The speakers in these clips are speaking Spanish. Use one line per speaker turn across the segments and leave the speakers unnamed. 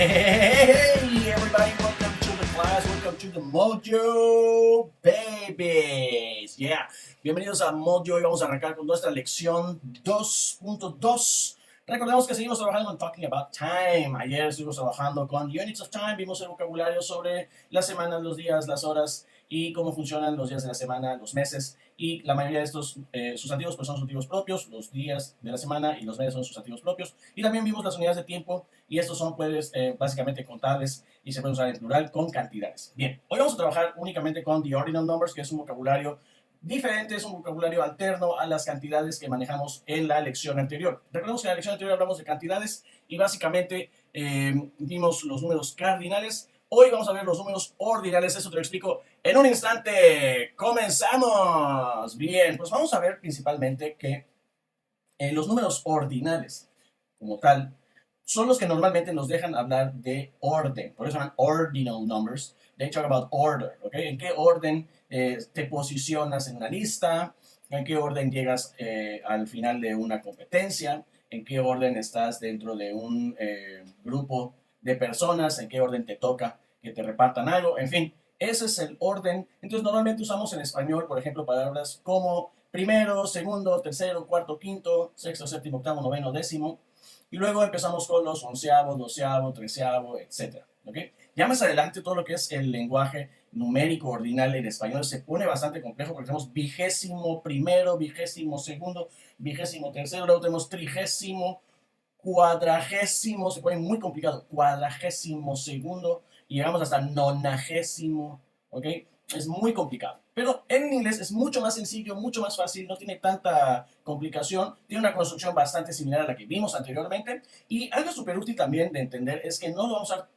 Hey, everybody, welcome to the class, welcome to the Mojo Babies. Yeah, bienvenidos a Mojo y vamos a arrancar con nuestra lección 2.2. Recordemos que seguimos trabajando en Talking About Time. Ayer estuvimos trabajando con Units of Time, vimos el vocabulario sobre las semanas, los días, las horas y cómo funcionan los días de la semana, los meses. Y la mayoría de estos sustantivos pues son sustantivos propios, los días de la semana y los meses son sustantivos propios. Y también vimos las unidades de tiempo y estos son pues básicamente contables y se pueden usar en plural con cantidades. Bien, hoy vamos a trabajar únicamente con the ordinal numbers, que es un vocabulario diferente, es un vocabulario alterno a las cantidades que manejamos en la lección anterior. Recordemos que en la lección anterior hablamos de cantidades y básicamente vimos los números cardinales. Hoy vamos a ver los números ordinales, eso te lo explico en un instante. ¡Comenzamos! Bien, pues vamos a ver principalmente que los números ordinales, como tal, son los que normalmente nos dejan hablar de orden. Por eso llaman ordinal numbers. They talk about order, ¿ok? ¿En qué orden te posicionas en una lista? ¿En qué orden llegas al final de una competencia? ¿En qué orden estás dentro de un grupo de personas? ¿En qué orden te toca que te repartan algo? En fin, ese es el orden. Entonces, normalmente usamos en español, por ejemplo, palabras como primero, segundo, tercero, cuarto, quinto, sexto, séptimo, octavo, noveno, décimo. Y luego empezamos con los onceavo, doceavo, treceavo, etc. ¿Okay? Ya más adelante todo lo que es el lenguaje numérico ordinal en español se pone bastante complejo porque tenemos vigésimo primero, vigésimo segundo, vigésimo tercero, luego tenemos trigésimo, cuadragésimo, se pone muy complicado, cuadragésimo segundo y llegamos hasta nonagésimo, ¿ok? Es muy complicado. Pero en inglés es mucho más sencillo, mucho más fácil, no tiene tanta complicación, tiene una construcción bastante similar a la que vimos anteriormente. Y algo súper útil también de entender es que no lo vamos a usar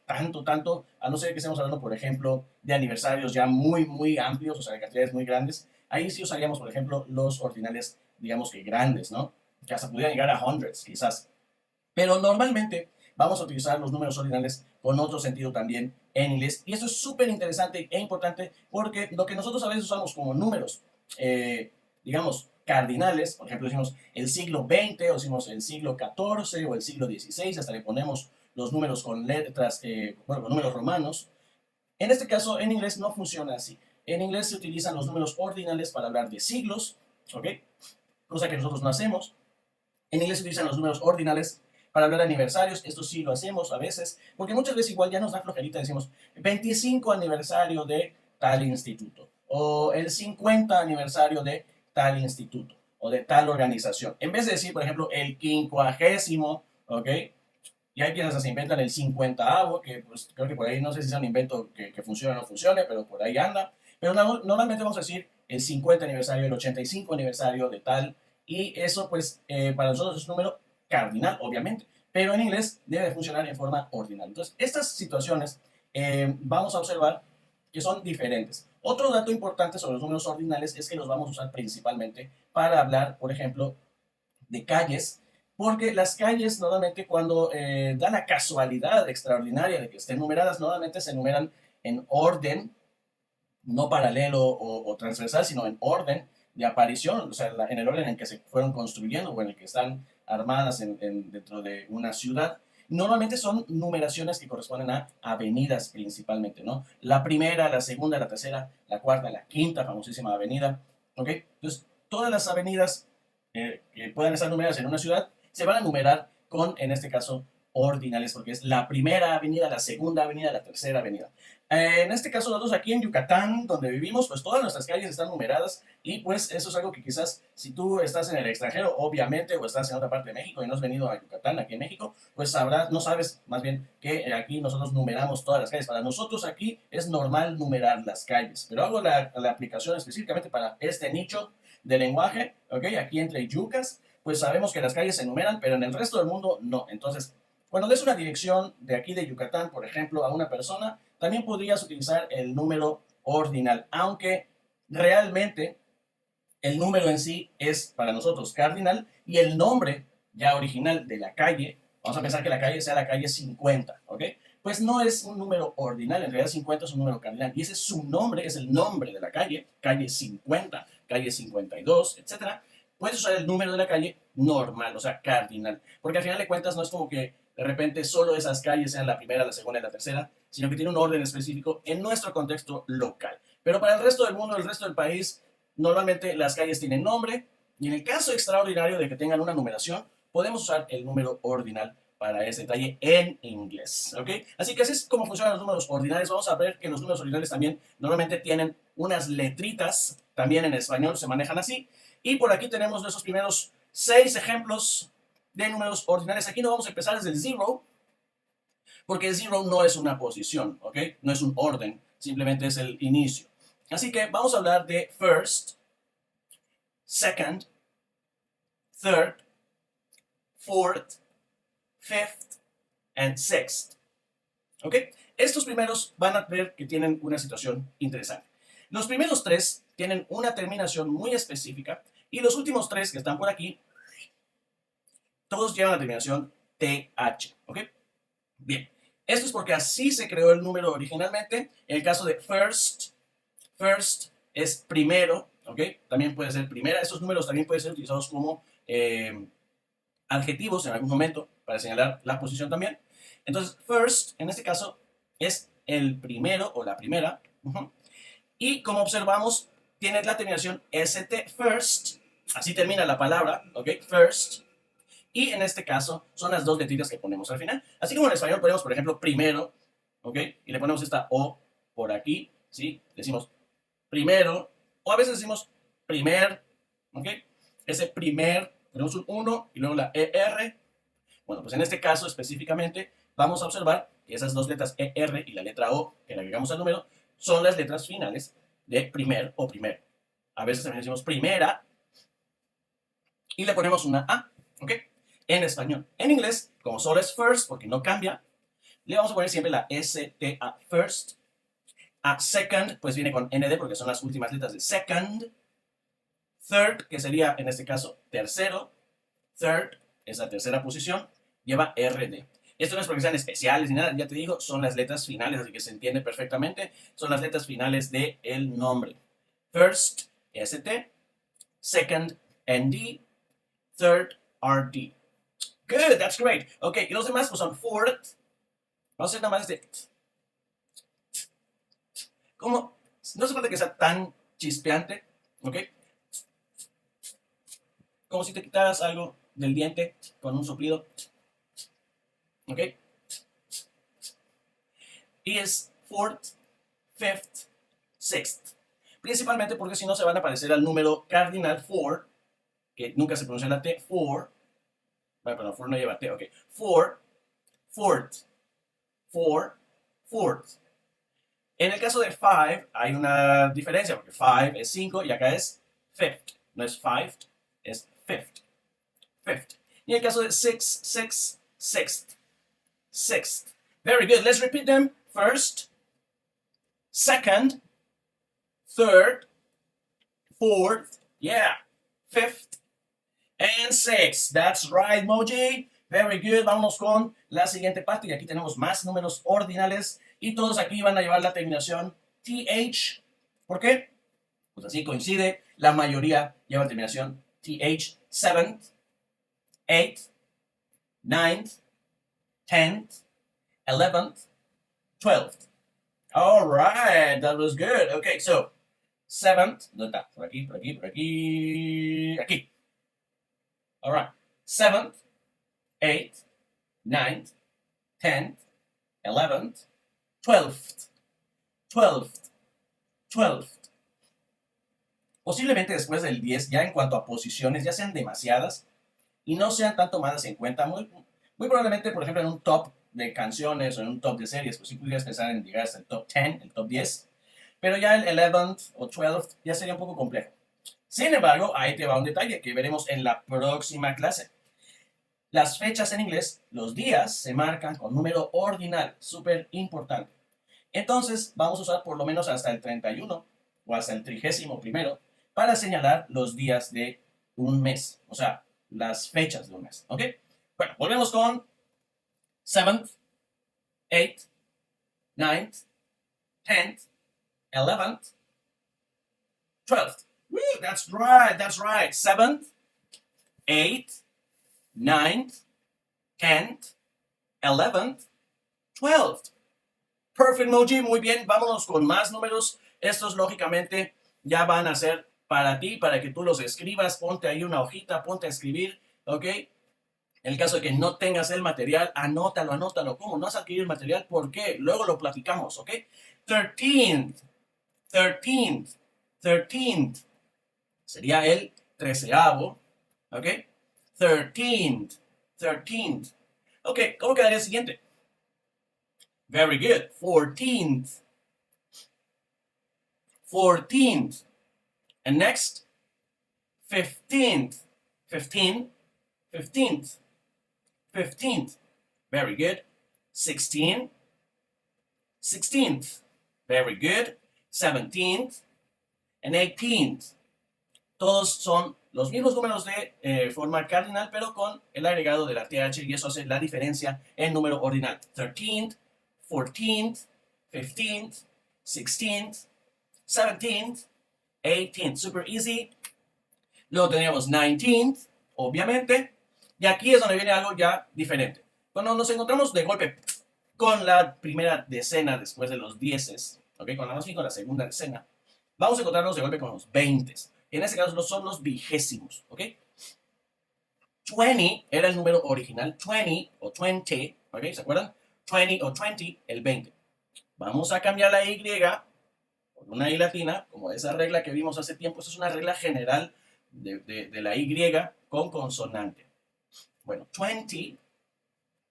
tanto, a no ser que estemos hablando, por ejemplo, de aniversarios ya muy amplios, o sea, de cantidades muy grandes. Ahí sí usaríamos, por ejemplo, los ordinales, digamos que grandes, ¿no? Que hasta pudieran llegar a hundreds, quizás. Pero normalmente vamos a utilizar los números ordinales con otro sentido también en inglés. Y eso es súper interesante e importante porque lo que nosotros a veces usamos como números, digamos, cardinales, por ejemplo, decimos el siglo XX, o decimos el siglo XIV o el siglo XVI, hasta le ponemos los números con letras, bueno, con números romanos. En este caso, en inglés no funciona así. En inglés se utilizan los números ordinales para hablar de siglos, ¿ok? Cosa que nosotros no hacemos. En inglés se utilizan los números ordinales para hablar de aniversarios. Esto sí lo hacemos a veces, porque muchas veces igual ya nos da flojerita. Decimos 25 aniversario de tal instituto, o el 50 aniversario de tal instituto, o de tal organización. En vez de decir, por ejemplo, el quincuagésimo, ¿ok? Y hay quienes se inventan el 50avo, que pues creo que por ahí no sé si es un invento que funcione o no funcione, pero por ahí anda. Pero normalmente vamos a decir el 50 aniversario, el 85 aniversario de tal, y eso pues para nosotros es un número cardinal, obviamente, pero en inglés debe funcionar en forma ordinal. Entonces, estas situaciones vamos a observar que son diferentes. Otro dato importante sobre los números ordinales es que los vamos a usar principalmente para hablar, por ejemplo, de calles, porque las calles normalmente cuando da la casualidad extraordinaria de que estén numeradas, normalmente se numeran en orden, no paralelo o transversal, sino en orden de aparición, o sea, en el orden en que se fueron construyendo o en el que están armadas dentro de una ciudad. Normalmente son numeraciones que corresponden a avenidas principalmente, ¿no? La primera, la segunda, la tercera, la cuarta, la quinta famosísima avenida, ¿ok? Entonces, todas las avenidas que puedan estar numeradas en una ciudad se van a numerar con, en este caso, ordinales, porque es la primera avenida, la segunda avenida, la tercera avenida. En este caso, nosotros aquí en Yucatán, donde vivimos, pues todas nuestras calles están numeradas y pues eso es algo que quizás si tú estás en el extranjero, obviamente, o estás en otra parte de México y no has venido a Yucatán, aquí en México, pues sabrás, no sabes más bien que aquí nosotros numeramos todas las calles. Para nosotros aquí es normal numerar las calles, pero hago la aplicación específicamente para este nicho de lenguaje, ¿ok? Aquí entre yucas, pues sabemos que las calles se numeran, pero en el resto del mundo no. Entonces, cuando des una dirección de aquí de Yucatán, por ejemplo, a una persona, también podrías utilizar el número ordinal, aunque realmente el número en sí es para nosotros cardinal y el nombre ya original de la calle, vamos a pensar que la calle sea la calle 50, ¿ok? Pues no es un número ordinal, en realidad 50 es un número cardinal y ese es su nombre, es el nombre de la calle, calle 50, calle 52, etcétera. puedes usar el número de la calle normal, o sea, cardinal. Porque al final de cuentas no es como que de repente solo esas calles sean la primera, la segunda y la tercera, sino que tiene un orden específico en nuestro contexto local. Pero para el resto del mundo, el resto del país, normalmente las calles tienen nombre y en el caso extraordinario de que tengan una numeración, podemos usar el número ordinal para ese detalle en inglés, ¿ok? Así que así es como funcionan los números ordinales. Vamos a ver que los números ordinales también normalmente tienen unas letritas, también en español se manejan así. Y por aquí tenemos nuestros primeros 6 ejemplos de números ordinales. Aquí no vamos a empezar desde el 0, porque el 0 no es una posición, ¿ok? No es un orden, simplemente es el inicio. Así que vamos a hablar de first, second, third, fourth, fifth and sixth. ¿Ok? Estos primeros van a ver que tienen una situación interesante. Los primeros 3 tienen una terminación muy específica y los últimos 3 que están por aquí, todos llevan la terminación TH. ¿Ok? Bien. Esto es porque así se creó el número originalmente. En el caso de first, first es primero, ¿ok? También puede ser primera. Estos números también pueden ser utilizados como adjetivos en algún momento para señalar la posición también. Entonces, first, en este caso, es el primero o la primera. Y como observamos, tiene la terminación ST, first. Así termina la palabra, ¿ok? First. Y en este caso, son las dos letritas que ponemos al final. Así como en español ponemos, por ejemplo, primero, ¿ok? Y le ponemos esta O por aquí, ¿sí? Decimos primero, o a veces decimos primer, ¿ok? Ese primer, tenemos un 1 y luego la ER. Bueno, pues en este caso específicamente vamos a observar que esas dos letras ER y la letra O que le agregamos al número son las letras finales de primer o primer. A veces también decimos primera y le ponemos una A, ¿ok? En español. En inglés, como solo es first, porque no cambia, le vamos a poner siempre la STA, first. A second, pues viene con ND porque son las últimas letras de second. Third, que sería en este caso tercero. Third es la tercera posición, lleva RD. Esto no es porque sean especiales ni nada, ya te digo, son las letras finales, así que se entiende perfectamente. Son las letras finales del nombre. First, ST. Second, ND. Third, RD. Good, that's great. Ok, y los demás pues son fourth. Vamos a hacer nada más este. Como, no hace falta que sea tan chispeante, ¿ok? Como si te quitaras algo del diente con un soplido, ¿ok? Y es fourth, fifth, sixth. Principalmente porque si no se van a parecer al número cardinal 4, que nunca se pronuncia la T, 4. Bueno, perdón, 4 no lleva T, ok. 4, fourth, 4, fourth. En el caso de 5 hay una diferencia, porque 5 es 5 y acá es fifth. No es fifth, es fifth. Fifth. Y en el caso de 6, 6, sixth. Sixth. Very good. Let's repeat them. First, second, third, fourth, yeah, fifth, and sixth. That's right, Moji. Very good. Vamos con la siguiente parte. Y aquí tenemos más números ordinales. Y todos aquí van a llevar la terminación TH. ¿Por qué? Pues así coincide. La mayoría lleva terminación TH. Seventh, eighth, ninth, 10th, 11th, 12th. All right, that was good. Okay, so 7th, ¿dónde está? Por aquí, por aquí, por aquí, aquí. All right, 7th, 8th, 9th, 10th, 11th, 12th, 12th, 12th. Posiblemente después del 10, ya en cuanto a posiciones, ya sean demasiadas y no sean tan tomadas en cuenta. Muy probablemente, por ejemplo, en un top de canciones o en un top de series, pues sí pudieras pensar en llegar hasta el top 10, el top 10, pero ya el 11th o 12th ya sería un poco complejo. Sin embargo, ahí te va un detalle que veremos en la próxima clase. Las fechas en inglés, los días, se marcan con número ordinal, súper importante. Entonces, vamos a usar por lo menos hasta el 31 o hasta el 31º para señalar los días de un mes, o sea, las fechas de un mes, ¿ok? Bueno, volvemos con 7th, 8th, 9th, 10th, 11th, 12th. Woo, that's right, that's right. 7th, 8th, 9th, 10th, 11th, 12th. Perfect, Moji. Muy bien. Vámonos con más números. Estos, lógicamente, ya van a ser para ti, para que tú los escribas. Ponte ahí una hojita, ponte a escribir, ¿ok? En el caso de que no tengas el material, anótalo. ¿Cómo no has adquirido el material? ¿Por qué? Luego lo platicamos, ¿ok? 13th, 13th, 13th. Sería el 13avo, ¿ok? 13th, 13th. Ok, ¿cómo quedaría el siguiente? Very good. 14th, 14th. And next, 15th, 15, 15th, 15th. Very good. 16, 16th. Very good. 17th and 18th. Todos son los mismos números de forma cardinal, pero con el agregado de la TH, y eso hace la diferencia en número ordinal. 13th, 14th, 15th, 16th, 17th, 18th. Super easy. Luego teníamos 19th, obviamente. Y aquí es donde viene algo ya diferente. Cuando nos encontramos de golpe con la primera decena después de los dieces, ¿ok? Con la segunda decena, vamos a encontrarnos de golpe con los 20. En este caso son los vigésimos, ¿ok? 20 era el número original, 20 o 20, ¿ok? ¿Se acuerdan? 20 o 20, el 20. Vamos a cambiar la Y por una I latina, como esa regla que vimos hace tiempo. Esa es una regla general de la Y con consonante. Bueno, 20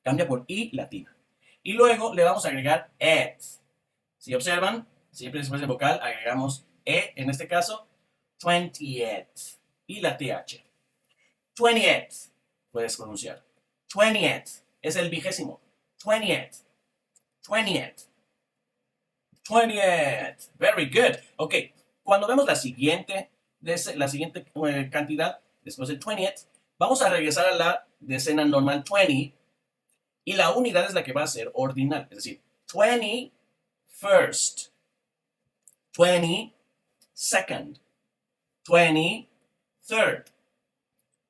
cambia por I latina. Y luego le vamos a agregar et. Si observan, siempre después de vocal agregamos E, en este caso, 20th. Y la TH. 20th. Puedes pronunciar. 20th. Es el vigésimo. 20th. 20th. 20th. Very good. Ok. Cuando vemos la siguiente cantidad, después del 20th, vamos a regresar a la decena normal 20. Y la unidad es la que va a ser ordinal. Es decir, 21st. 22nd. 23rd,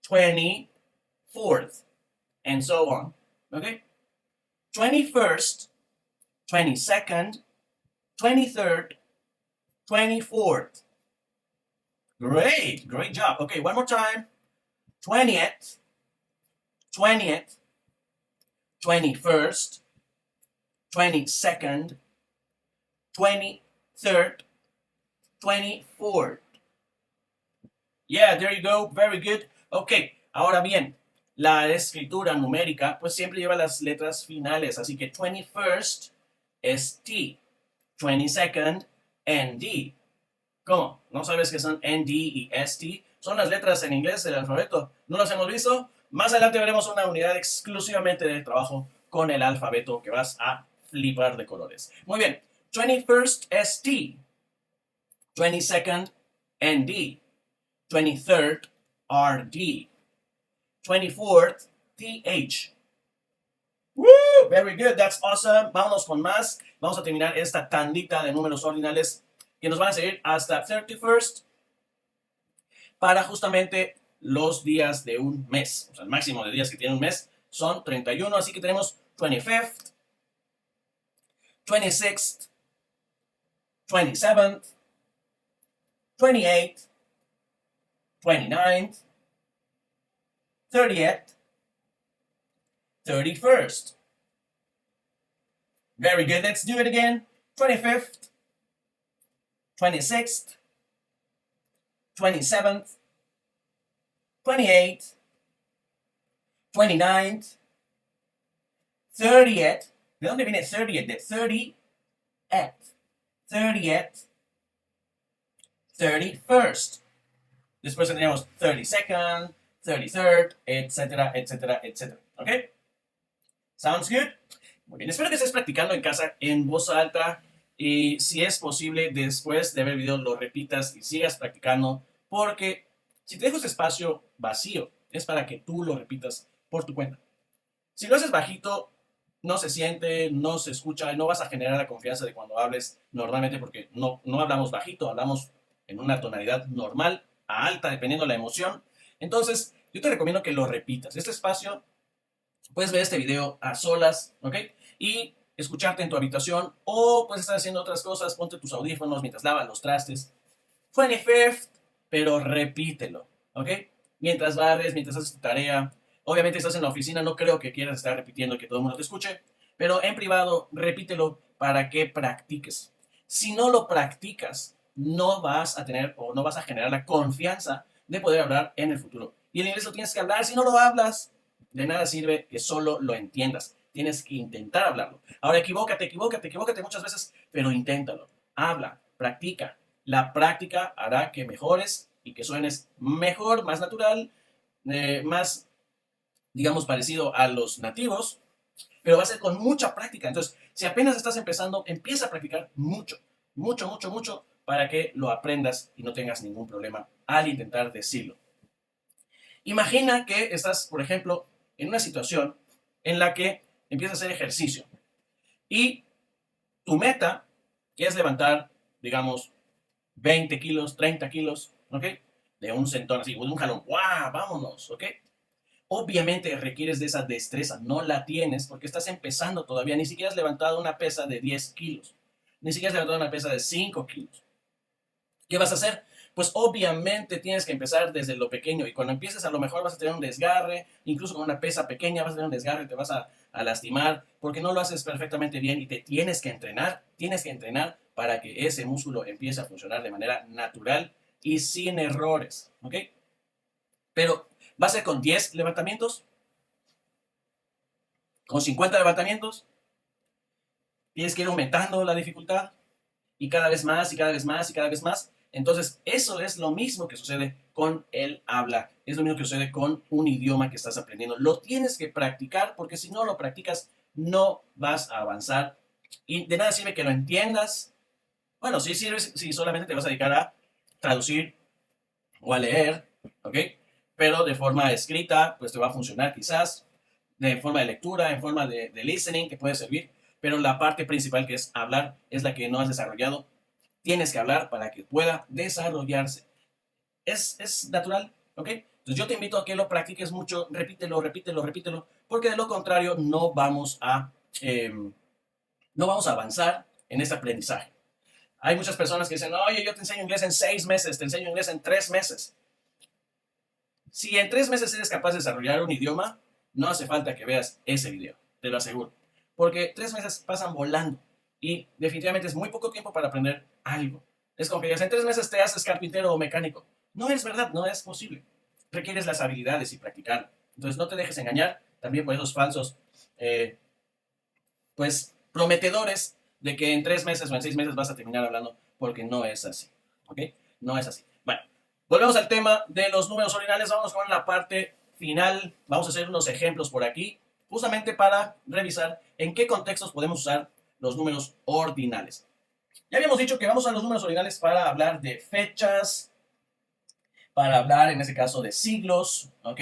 24th, and so on. Okay? 21st, 22nd, 23rd, 24th. Great job. Okay, one more time. 20th, 20th, 21st, 22nd, 23rd, 24th. Yeah, there you go. Very good. Ok, ahora bien, la escritura numérica pues siempre lleva las letras finales, así que 21st es T, 22nd, ND. ¿Cómo? ¿No sabes qué son ND y ST? Son las letras en inglés del alfabeto. ¿No las hemos visto? Más adelante veremos una unidad exclusivamente de trabajo con el alfabeto que vas a flipar de colores. Muy bien, 21st ST, 22nd ND, 23rd RD, 24th TH. Woo! Very good, that's awesome. Vámonos con más. Vamos a terminar esta tandita de números ordinales que nos van a seguir hasta 31st para justamente los días de un mes. O sea, el máximo de días que tiene un mes son 31, así que tenemos 25th, 26th, 27th, 28th, 29th, 30th, 31st. Very good. Let's do it again. 25th, 26th, 27th, 28th, 29th, 30th. ¿De dónde viene 30th? De 30th. 30th, 31st. Después tendríamos 32nd, 33rd, etcétera, etcétera, etcétera. ¿Ok? Sounds good? Muy bien, espero que estés practicando en casa en voz alta y si es posible después de ver el video lo repitas y sigas practicando porque si te dejo ese espacio vacío es para que tú lo repitas por tu cuenta. Si lo haces bajito no se siente, no se escucha y no vas a generar la confianza de cuando hables normalmente porque no hablamos bajito, hablamos en una tonalidad normal a alta dependiendo de la emoción. Entonces yo te recomiendo que lo repitas. Este espacio, puedes ver este video a solas, ¿ok? Y escucharte en tu habitación o puedes estar haciendo otras cosas, ponte tus audífonos mientras lavas los trastes. 25th, pero repítelo, ¿ok? Mientras barres, mientras haces tu tarea. Obviamente estás en la oficina, no creo que quieras estar repitiendo que todo el mundo te escuche, pero en privado repítelo para que practiques. Si no lo practicas, no vas a tener o no vas a generar la confianza de poder hablar en el futuro. Y el inglés lo tienes que hablar. Si no lo hablas, de nada sirve que solo lo entiendas. Tienes que intentar hablarlo. Ahora equivócate muchas veces, pero inténtalo. Habla, practica. La práctica hará que mejores y que suenes mejor, más natural, más, digamos, parecido a los nativos, pero va a ser con mucha práctica. Entonces, si apenas estás empezando, empieza a practicar mucho, para que lo aprendas y no tengas ningún problema al intentar decirlo. Imagina que estás, por ejemplo, en una situación en la que empiezas a hacer ejercicio y tu meta es levantar, digamos, 20 kilos, 30 kilos, ¿ok? De un sentón así, de un jalón, ¡guau! Vámonos, ¿ok? Obviamente requieres de esa destreza, no la tienes porque estás empezando todavía, ni siquiera has levantado una pesa de 10 kilos, ni siquiera has levantado una pesa de 5 kilos. ¿Qué vas a hacer? Pues obviamente tienes que empezar desde lo pequeño y cuando empieces a lo mejor vas a tener un desgarre, incluso con una pesa pequeña vas a tener un desgarre, te vas a lastimar porque no lo haces perfectamente bien y te tienes que entrenar para que ese músculo empiece a funcionar de manera natural y sin errores, ¿ok? Pero va a ser con 10 levantamientos, con 50 levantamientos, tienes que ir aumentando la dificultad y cada vez más y cada vez más y cada vez más. Entonces, eso es lo mismo que sucede con el habla. Es lo mismo que sucede con un idioma que estás aprendiendo. Lo tienes que practicar porque si no lo practicas, no vas a avanzar. Y de nada sirve que lo entiendas. Bueno, sí sirve si solamente te vas a dedicar a traducir o a leer, ¿ok? Pero de forma escrita, pues te va a funcionar quizás. De forma de lectura, en forma de listening, que puede servir. Pero la parte principal que es hablar es la que no has desarrollado. Tienes que hablar para que pueda desarrollarse. Es natural, ¿ok? Entonces yo te invito a que lo practiques mucho, repítelo, porque de lo contrario no vamos a avanzar en este aprendizaje. Hay muchas personas que dicen, oye, yo te enseño inglés en 6 meses, te enseño inglés en 3 meses. Si en 3 meses eres capaz de desarrollar un idioma, no hace falta que veas ese video, te lo aseguro. Porque 3 meses pasan volando y definitivamente es muy poco tiempo para aprender algo. Es como que digas, en 3 meses te haces carpintero o mecánico. No es verdad, no es posible. Requieres las habilidades y practicar. Entonces no te dejes engañar también por esos falsos, eh, pues, prometedores de que en 3 meses o en 6 meses vas a terminar hablando, porque no es así. ¿Ok? No es así. Bueno, volvemos al tema de los números ordinales. Vamos con la parte final. Vamos a hacer unos ejemplos por aquí, justamente para revisar en qué contextos podemos usar los números ordinales. Ya habíamos dicho que vamos a los números ordinales para hablar de fechas, para hablar en este caso de siglos, ¿ok?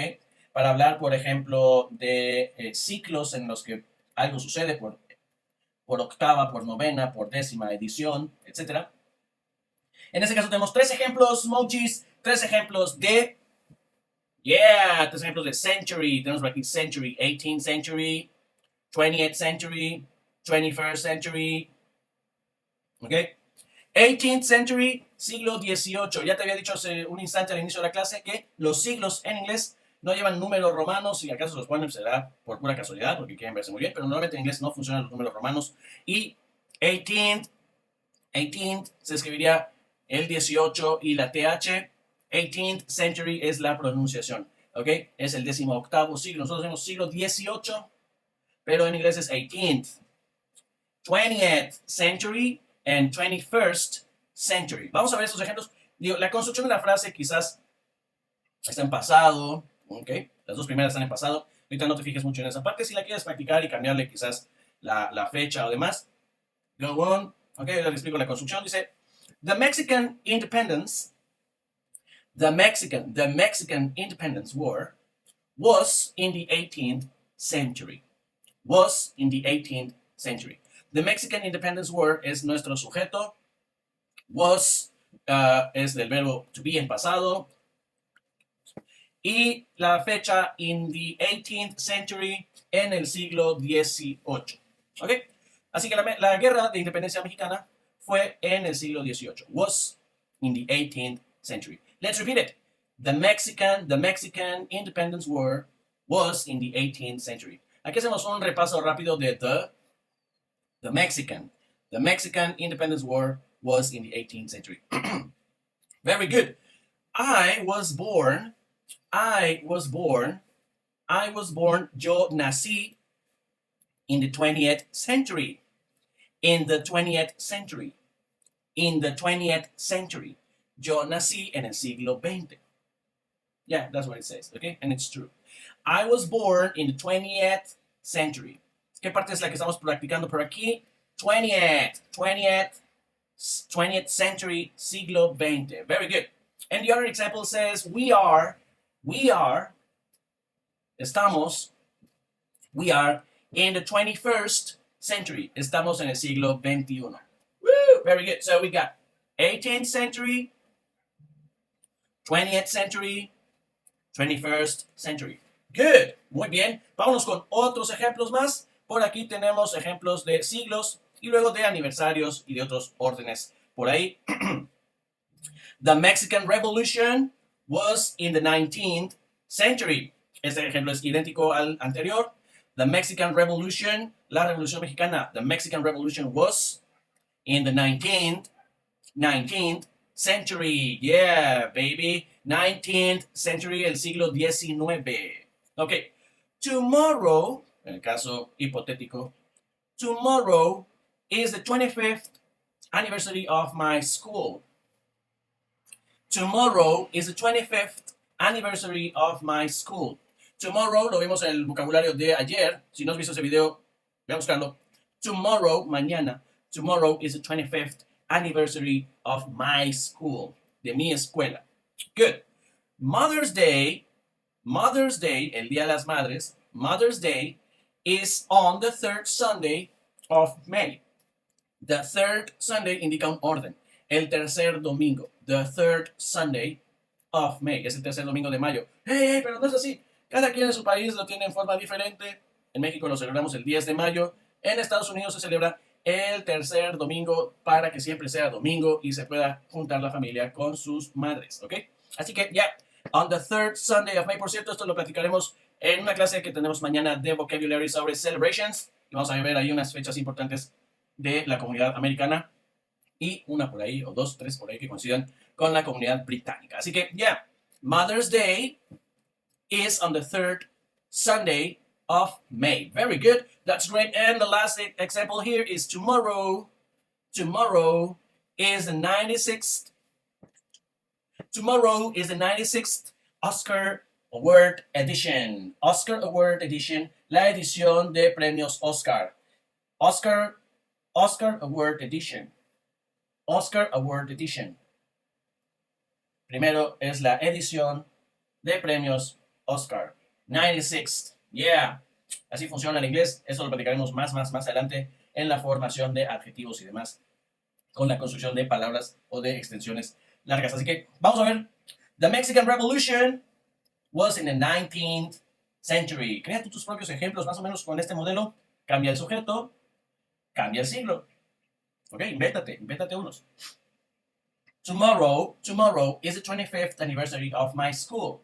Para hablar, por ejemplo, de ciclos en los que algo sucede por octava, por novena, por décima edición, etcétera. En este caso tenemos 3 ejemplos, Mojis, 3 ejemplos de, yeah, 3 ejemplos de century. Tenemos por aquí century, 18th century, 20th century, 21st century, ¿ok? 18th century, siglo XVIII. Ya te había dicho hace un instante al inicio de la clase que los siglos en inglés no llevan números romanos. Si acaso los ponen, será por pura casualidad, porque quieren verse muy bien, pero normalmente en inglés no funcionan los números romanos. Y 18th se escribiría el 18 y la TH. 18th century es la pronunciación, ¿ok? Es el 18º siglo. Nosotros tenemos siglo XVIII, pero en inglés es 18th. 20th century and 21st century. Vamos a ver estos ejemplos. Digo, la construcción de la frase quizás está en pasado, ¿ok? Las dos primeras están en pasado. Ahorita no te fijes mucho en esa parte. Si la quieres practicar y cambiarle quizás la fecha o demás, go on. Ok, ya les explico la construcción. Dice, the Mexican Independence, the Mexican Independence War was in the 18th century. Was in the 18th century. The Mexican Independence War es nuestro sujeto. Was es del verbo to be en pasado. y la fecha in the 18th century, en el siglo XVIII. ¿Ok? Así que la guerra de independencia mexicana fue en el siglo XVIII. Was in the 18th century. Let's repeat it. The Mexican Independence War was in the 18th century. Aquí hacemos un repaso rápido de the Mexican. The Mexican Independence War was in the 18th century. Very good. I was born, yo nací in the 20th century. In the 20th century. In the 20th century. Yo nací en el siglo XX. Yeah, that's what it says, okay? And it's true. I was born in the 20th century. ¿Qué parte es la que estamos practicando por aquí? 20th century, siglo XX. Very good. And the other example says, we are in the 21st century. Estamos en el siglo XXI. Woo! Very good. So we got 18th century, 20th century, 21st century. Good. Muy bien. Vámonos con otros ejemplos más. Por aquí tenemos ejemplos de siglos y luego de aniversarios y de otros órdenes por ahí. The Mexican Revolution was in the 19th century. Este ejemplo es idéntico al anterior. The Mexican Revolution, la Revolución Mexicana, the Mexican Revolution was in the 19th century. Yeah, baby. 19th century, el siglo XIX. Ok. Tomorrow, en el caso hipotético, tomorrow is the 25th anniversary of my school. Tomorrow is the 25th anniversary of my school. Tomorrow lo vimos en el vocabulario de ayer. Si no has visto ese video, ve a buscarlo. Tomorrow, mañana. Tomorrow is the 25th anniversary of my school. De mi escuela. Good. Mother's Day, el Día de las Madres, Mother's Day is on the third Sunday of May. The third Sunday indica un orden. El tercer domingo. The third Sunday of May. Es el tercer domingo de mayo. Hey, pero no es así. Cada quien en su país lo tiene en forma diferente. En México lo celebramos el 10 de mayo. En Estados Unidos se celebra el tercer domingo para que siempre sea domingo y se pueda juntar la familia con sus madres. ¿Ok? Así que ya, on the third Sunday of May. Por cierto, esto lo platicaremos en una clase que tenemos mañana de vocabulary sobre celebrations. Y vamos a ver ahí unas fechas importantes de la comunidad americana y una por ahí, o dos, tres por ahí que coincidan con la comunidad británica. Así que, yeah, Mother's Day is on the third Sunday of May. Very good. That's great. And the last example here is tomorrow. Tomorrow is the 96th. Tomorrow is the 96th Oscar Award Edition. Oscar Award Edition, la edición de premios Oscar. Oscar Award Edition. Oscar Award Edition. Primero es la edición de premios Oscar. 96th. Yeah. Así funciona el inglés. Eso lo platicaremos más adelante en la formación de adjetivos y demás con la construcción de palabras o de extensiones largas. Así que vamos a ver. The Mexican Revolution was in the 19th century. Crea tus propios ejemplos más o menos con este modelo. Cambia el sujeto, cambia el siglo. Ok, invéntate unos. Tomorrow is the 25th anniversary of my school.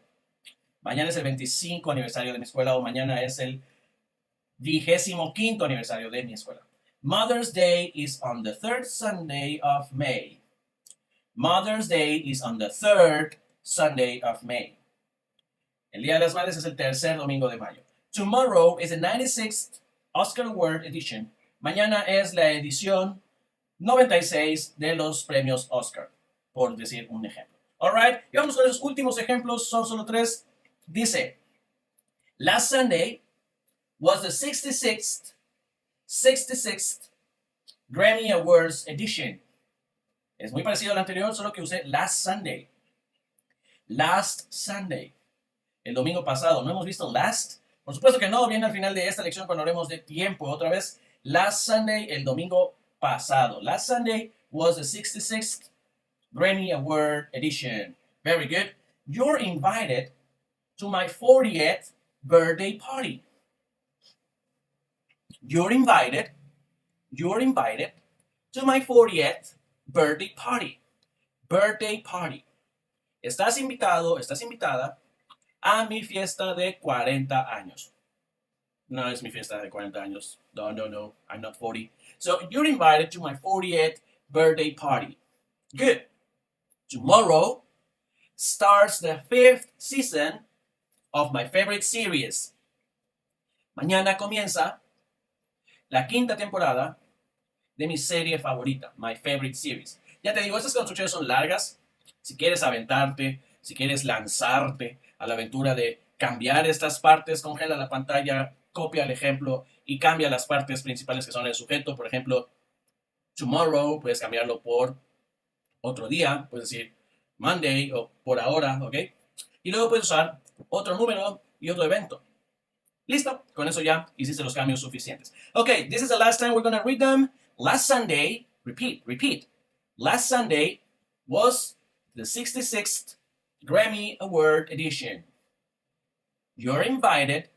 Mañana es el 25 aniversario de mi escuela o mañana es el 25º aniversario de mi escuela. Mother's Day is on the third Sunday of May. Mother's Day is on the third Sunday of May. El Día de las Madres es el tercer domingo de mayo. Tomorrow is the 96th Oscar Award Edition. Mañana es la edición 96 de los premios Oscar, por decir un ejemplo. Alright, y vamos con los últimos ejemplos, son solo tres. Dice, last Sunday was the 66th Grammy Awards edition. Es muy parecido al anterior, solo que usé last Sunday. Last Sunday. El domingo pasado. ¿No hemos visto last? Por supuesto que no. Viene al final de esta lección cuando hablemos de tiempo. Otra vez. Last Sunday, el domingo pasado. Last Sunday was the 66th Grammy Award edition. Very good. You're invited to my 40th birthday party. You're invited to my 40th birthday party. Birthday party. Estás invitado, estás invitada a mi fiesta de 40 años. No es mi fiesta de 40 años. No, I'm not 40. So you're invited to my 40th birthday party. Good. Tomorrow starts the 5th season of my favorite series. Mañana comienza la 5ª temporada de mi serie favorita, my favorite series. Ya te digo, estas construcciones son largas. Si quieres aventarte, si quieres lanzarte a la aventura de cambiar estas partes, congela la pantalla, copia el ejemplo y cambia las partes principales que son el sujeto. Por ejemplo, tomorrow, puedes cambiarlo por otro día, puedes decir Monday o por ahora, ¿ok? Y luego puedes usar otro número y otro evento. Listo, con eso ya hiciste los cambios suficientes. Okay, this is the last time we're going to read them. Last Sunday, repeat. Last Sunday was the 66th Grammy Award edition. You're invited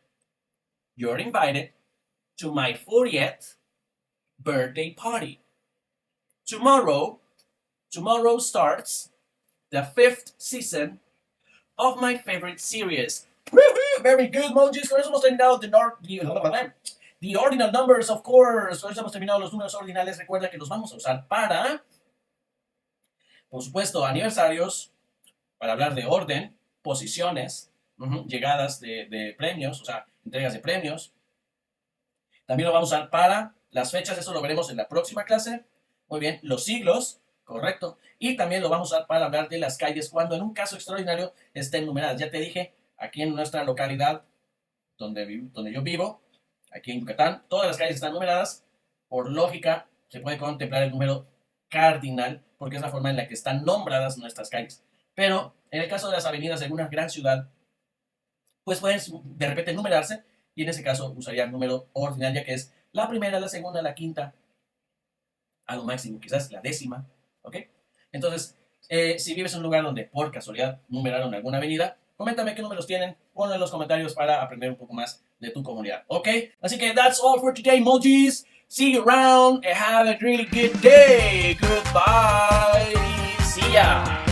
to my 40th birthday party. Tomorrow starts the 5th season of my favorite series. Woo-hoo! Very good, Mojis. Con eso hemos terminado the ordinal numbers, of course. Con eso hemos terminado los números ordinales. Recuerda que los vamos a usar para, por supuesto, aniversarios, para hablar de orden, posiciones, llegadas de premios, o sea, entregas de premios. También lo vamos a usar para las fechas, eso lo veremos en la próxima clase. Muy bien, los siglos, correcto. Y también lo vamos a usar para hablar de las calles cuando en un caso extraordinario estén numeradas. Ya te dije, aquí en nuestra localidad donde yo vivo, aquí en Yucatán, todas las calles están numeradas. Por lógica, se puede contemplar el número cardinal, porque es la forma en la que están nombradas nuestras calles. Pero en el caso de las avenidas de alguna gran ciudad, pues pueden de repente numerarse, y en ese caso usaría el número ordinal, ya que es la primera, la segunda, la quinta, a lo máximo, quizás la 10ª, ¿ok? Entonces, si vives en un lugar donde por casualidad numeraron alguna avenida, coméntame qué números tienen, ponlo en los comentarios para aprender un poco más de tu comunidad, ¿ok? Así que that's all for today, Mojis. See you around and have a really good day. Goodbye. See ya.